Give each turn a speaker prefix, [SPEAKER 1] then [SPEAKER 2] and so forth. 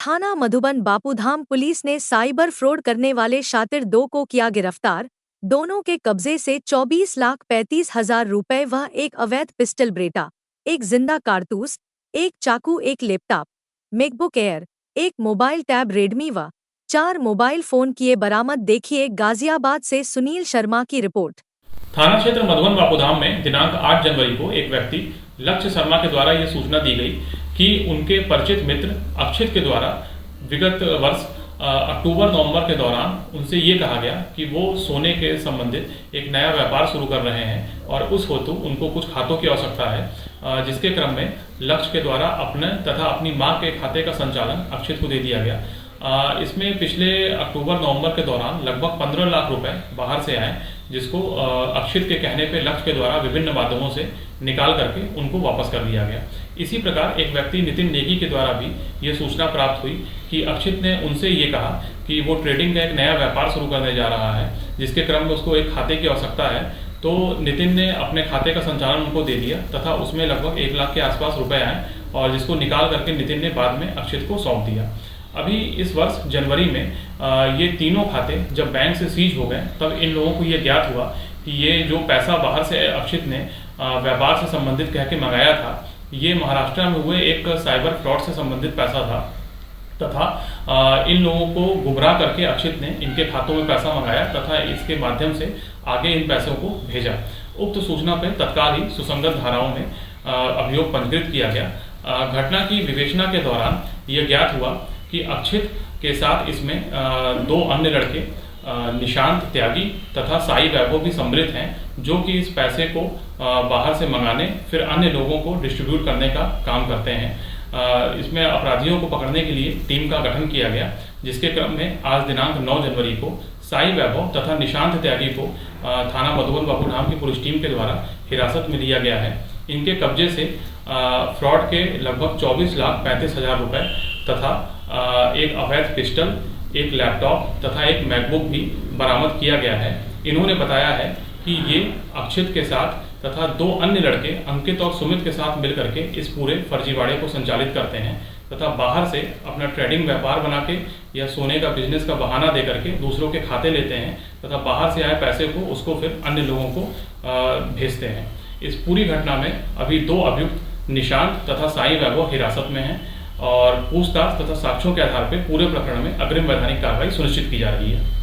[SPEAKER 1] थाना मधुबन बापूधाम पुलिस ने cyber fraud करने वाले शातिर 2 को किया गिरफ्तार। दोनों के कब्जे से 24,35,000 रुपए व एक अवैध पिस्टल ब्रेटा, एक जिंदा कारतूस, एक चाकू, एक लैपटॉप, मैकबुक एयर, एक मोबाइल टैब रेडमी व 4 मोबाइल फोन किए बरामद। देखिए गाजियाबाद से सुनील शर्मा की रिपोर्ट।
[SPEAKER 2] थाना क्षेत्र मधुबन बापूधाम में दिनांक 8 जनवरी को एक व्यक्ति लक्ष्य शर्मा के द्वारा यह सूचना दी गई कि उनके परिचित मित्र अक्षित के द्वारा विगत वर्ष अक्टूबर-नवंबर के दौरान उनसे ये कहा गया कि वो सोने के संबंधित एक नया व्यापार शुरू कर रहे हैं और उस हेतु उनको कुछ खातों की आवश्यकता है, जिसके क्रम में लक्ष्य के द्वारा अपने तथा अपनी मां के खाते का संचालन अक्षित को दे दिया गया। इसमें पिछले अक्टूबर-नवंबर के दौरान लगभग 15 लाख रुपए बाहर से आए, जिसको अक्षित के कहने पे लक्ष्य के द्वारा विभिन्न माध्यमों से निकाल करके उनको वापस कर दिया गया। इसी प्रकार एक व्यक्ति नितिन नेगी के द्वारा भी ये सूचना प्राप्त हुई कि अक्षित ने उनसे ये कहा कि वो ट्रेडिंग का एक नया व्यापार शुरू करने जा रहा है, जिसके क्रम में उसको एक खाते की आवश्यकता है। तो नितिन ने अपने खाते का संचालन उनको दे दिया तथा उसमें लगभग 1 लाख के आसपास रुपए आए और जिसको निकाल करके नितिन ने बाद में अक्षित को सौंप दिया। अभी इस वर्ष जनवरी में ये तीनों खाते जब बैंक से सीज हो गए, तब इन लोगों को ये ज्ञात हुआ कि ये जो पैसा बाहर से अक्षित ने व्यापार से संबंधित कह के मंगाया था, ये महाराष्ट्र में हुए एक साइबर फ्रॉड से संबंधित पैसा था तथा इन लोगों को गुमराह करके अक्षित ने इनके खातों में पैसा मंगाया तथा इसके माध्यम से आगे इन पैसों को भेजा। उक्त सूचना पर तत्काल ही सुसंगत धाराओं में अभियोग पंजीकृत किया गया। घटना की विवेचना के दौरान यह ज्ञात हुआ कि अक्षित के साथ इसमें 2 अन्य लड़के निशांत त्यागी तथा साई वैभव भी सम्मिलित हैं, जो कि इस पैसे को बाहर से मंगाने फिर अन्य लोगों को डिस्ट्रीब्यूट करने का काम करते हैं। इसमें अपराधियों को पकड़ने के लिए टीम का गठन किया गया, जिसके क्रम में आज दिनांक 9 जनवरी को साई वैभव तथा निशांत त्यागी को थाना मधुबन बापूधाम की पुलिस टीम के द्वारा हिरासत में लिया गया है। इनके कब्जे से फ्रॉड के लगभग 24,35,000 रुपए तथा एक अवैध पिस्टल, एक लैपटॉप तथा एक मैकबुक भी बरामद किया गया है। इन्होंने बताया है कि ये अक्षित के साथ तथा 2 अन्य लड़के अंकित और सुमित के साथ मिलकर के इस पूरे फर्जीवाड़े को संचालित करते हैं तथा बाहर से अपना ट्रेडिंग व्यापार बना के या सोने का बिजनेस का बहाना दे करके दूसरों के खाते लेते हैं तथा बाहर से आए पैसे को उसको फिर अन्य लोगों को भेजते हैं। इस पूरी घटना में अभी 2 अभियुक्त निशांत तथा साई वैभव हिरासत में हैं और पूछताछ तथा साक्ष्यों के आधार पर पूरे प्रकरण में अग्रिम वैधानिक कार्रवाई सुनिश्चित की जा रही है।